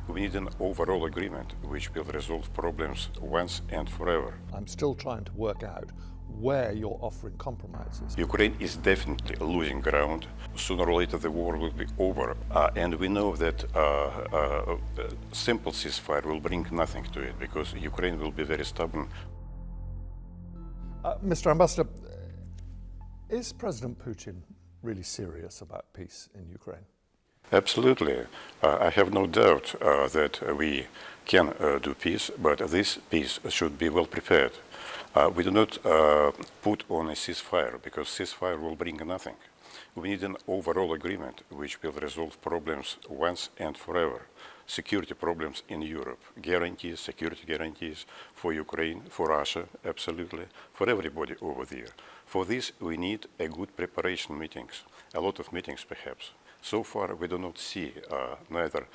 We need an overall agreement which will resolve problems once and forever. I'm still trying to work out where you're offering compromises. Ukraine is definitely losing ground. Sooner or later the war will be over. And we know that simple ceasefire will bring nothing to it because Ukraine will be very stubborn. Mr. Ambassador, is President Putin really serious about peace in Ukraine? Absolutely. I have no doubt that we can do peace, but this peace should be well prepared. We do not put on a ceasefire because ceasefire will bring nothing. We need an overall agreement which will resolve problems once and forever. Security problems in Europe, guarantees, security guarantees for Ukraine, for Russia, absolutely, for everybody over there. For this, we need a good preparation meetings, a lot of meetings perhaps. So far, we do not see neither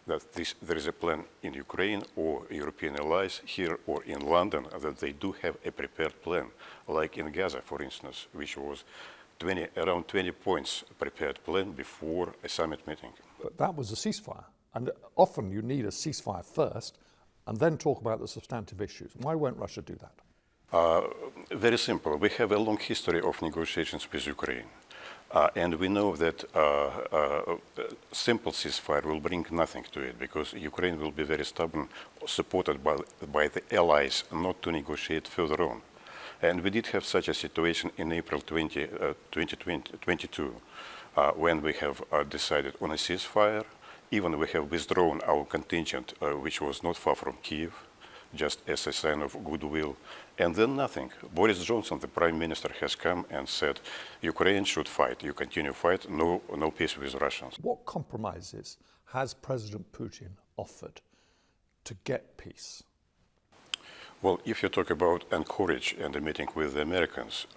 that there is a plan in Ukraine or European allies here or in London that they do have a prepared plan, like in Gaza, for instance, which was around 20 points prepared plan before a summit meeting. But that was a ceasefire. And often you need a ceasefire first and then talk about the substantive issues. Why won't Russia do that? Very simple. We have a long history of negotiations with Ukraine. And we know that simple ceasefire will bring nothing to it because Ukraine will be very stubborn, supported by the allies not to negotiate further on. And we did have such a situation in April 2022 when we have decided on a ceasefire. Even we have withdrawn our contingent, which was not far from Kiev, just as a sign of goodwill. And then nothing. Boris Johnson, the prime minister, has come and said, Ukraine should fight. You continue fight, no peace with Russians. What compromises has President Putin offered to get peace? Well, if you talk about encourage and the meeting with the Americans,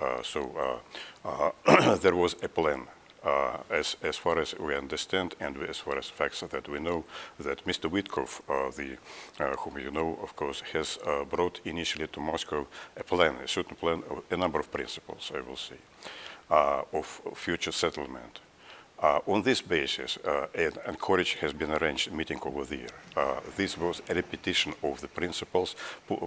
there was a plan. As far as we understand and as far as facts that we know, that Mr. Witkoff, whom you know, of course, has brought initially to Moscow a plan, a certain plan, a number of principles, I will say, of future settlement. On this basis, an encourage has been arranged meeting over there. This was a repetition of the principles.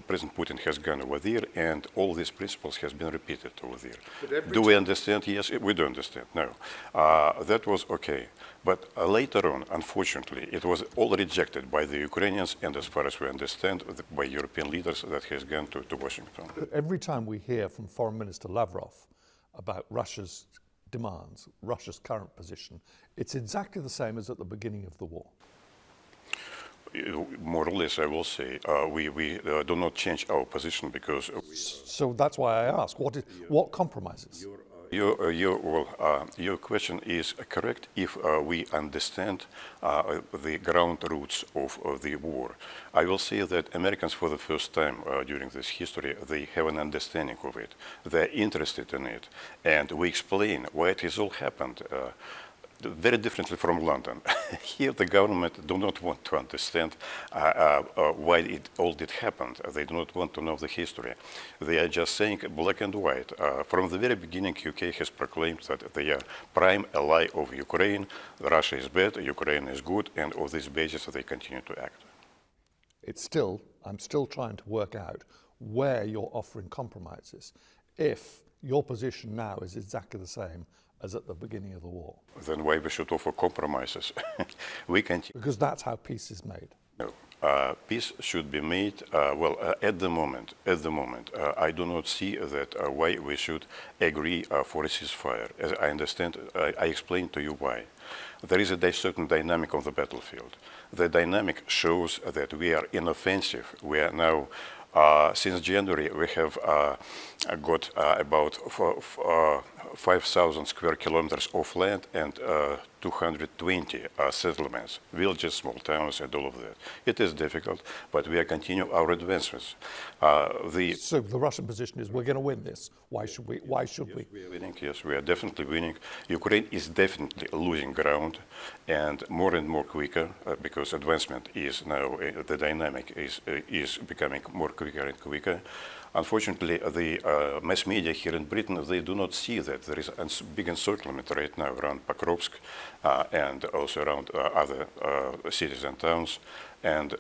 President Putin has gone over there, and all these principles has been repeated over there. Do we understand? Yes, we do understand. No, that was okay. But later on, unfortunately, it was all rejected by the Ukrainians, and as far as we understand, by European leaders that has gone to Washington. Every time we hear from Foreign Minister Lavrov about Russia's demands, Russia's current position, it's exactly the same as at the beginning of the war. More or less, I will say, we do not change our position because... So that's why I ask, what compromises? Your question is correct if we understand the ground roots of the war. I will say that Americans, for the first time during this history, they have an understanding of it. They're interested in it, and we explain why it has all happened. Very differently from London. Here the government do not want to understand why it all did happen. They do not want to know the history. They are just saying black and white. From the very beginning, UK has proclaimed that they are prime ally of Ukraine. Russia is bad, Ukraine is good, and on this basis they continue to act. I'm still trying to work out where you're offering compromises. If your position now is exactly the same as at the beginning of the war. Then why we should offer compromises? We continue. Because that's how peace is made. No. Peace should be made, at the moment, I do not see that why we should agree for a ceasefire. As I understand, I explained to you why. There is a certain dynamic on the battlefield. The dynamic shows that we are in offensive. We are now, since January, we have got about 5,000 square kilometers of land and 220 settlements, villages, small towns, and all of that. It is difficult, but we are continuing our advancements. So the Russian position is we're going to win this. Why should we? Yes, we are winning. Yes, we are definitely winning. Ukraine is definitely losing ground, and more quicker because advancement is now the dynamic is becoming more quicker and quicker. Unfortunately, the mass media here in Britain, they do not see that. There is a big uncertainty right now around Pokrovsk and also around other cities and towns. And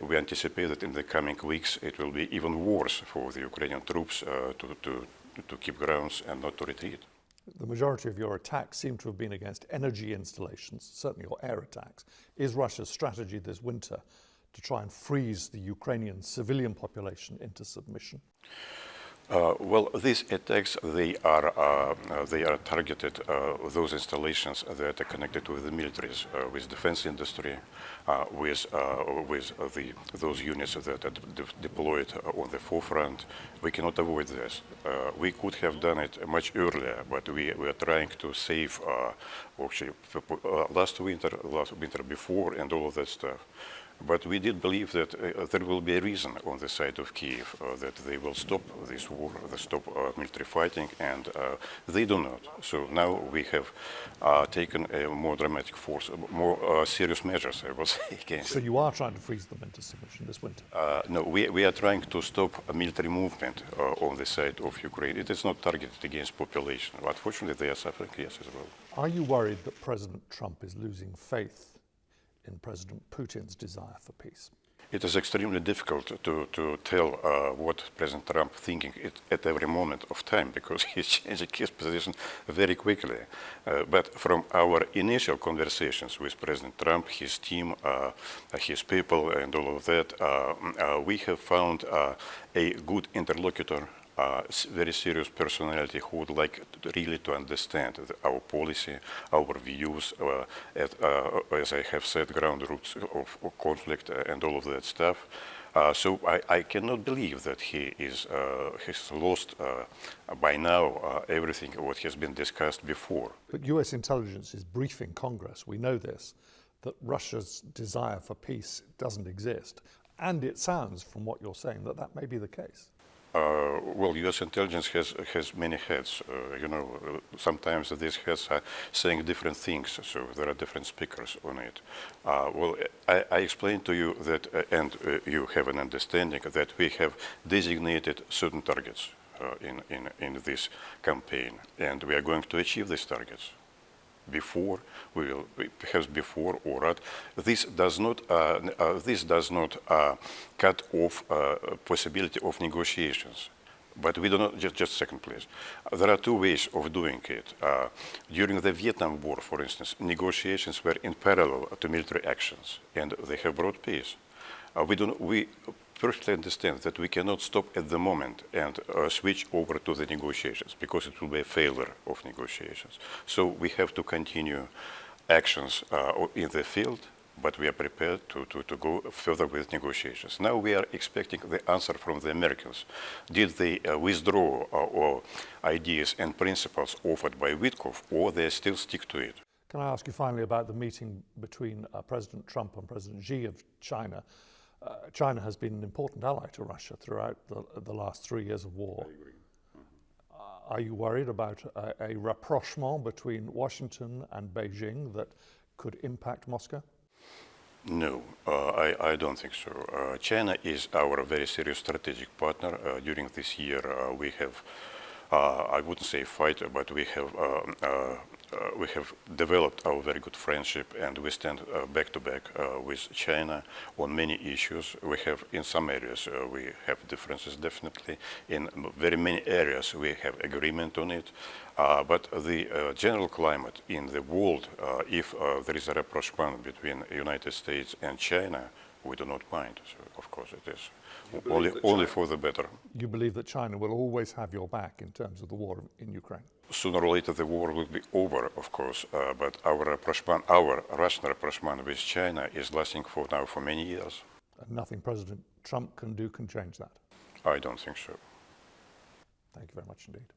we anticipate that in the coming weeks it will be even worse for the Ukrainian troops to keep grounds and not to retreat. The majority of your attacks seem to have been against energy installations, certainly your air attacks. Is Russia's strategy this winter to try and freeze the Ukrainian civilian population into submission? Well, these attacks, they are targeted those installations that are connected with the militaries, with defense industry, with those units that are deployed on the forefront. We cannot avoid this. We could have done it much earlier, but we are trying to save actually last winter before and all of that stuff. But we did believe that there will be a reason on the side of Kiev that they will stop this war, they stop military fighting, and they do not. So now we have taken a more dramatic force, more serious measures, I will say, against. So you are trying to freeze them into submission this winter? No, we are trying to stop a military movement on the side of Ukraine. It is not targeted against population. Unfortunately, they are suffering, yes, as well. Are you worried that President Trump is losing faith in President Putin's desire for peace? It is extremely difficult to tell what President Trump is thinking at every moment of time, because he's changing his position very quickly. But from our initial conversations with President Trump, his team, his people, and all of that, we have found a good interlocutor, very serious personality who would like really to understand our policy, our views, as I have said, ground roots of conflict and all of that stuff. So I cannot believe that he has lost by now everything what has been discussed before. But US intelligence is briefing Congress, we know this, that Russia's desire for peace doesn't exist. And it sounds, from what you're saying, that that may be the case. Well, U.S. intelligence has many heads. Sometimes these heads are saying different things, so there are different speakers on it. Well, I explained to you that, and you have an understanding that we have designated certain targets in this campaign, and we are going to achieve these targets. Before we will, perhaps before or not, this does not cut off possibility of negotiations. But we do not, just a second please. There are two ways of doing it. During the Vietnam War, for instance, negotiations were in parallel to military actions, and they have brought peace. We perfectly understand that we cannot stop at the moment and switch over to the negotiations, because it will be a failure of negotiations. So we have to continue actions in the field, but we are prepared to go further with negotiations. Now we are expecting the answer from the Americans. Did they withdraw ideas and principles offered by Witkoff, or they still stick to it? Can I ask you finally about the meeting between President Trump and President Xi of China? China has been an important ally to Russia throughout the last 3 years of war. I agree. Are you worried about a rapprochement between Washington and Beijing that could impact Moscow? No, I don't think so. China is our very serious strategic partner. During this year, we have, I wouldn't say fight, but we have developed our very good friendship, and we stand back to back with China on many issues. We have, in some areas, we have differences definitely. In very many areas, we have agreement on it. But the general climate in the world, if there is a rapprochement between the United States and China, we do not mind. So, of course, it is only for the better. You believe that China will always have your back in terms of the war in Ukraine? Sooner or later, the war will be over, of course, but our Russian rapprochement with China is lasting for many years. And nothing President Trump can do can change that? I don't think so. Thank you very much indeed.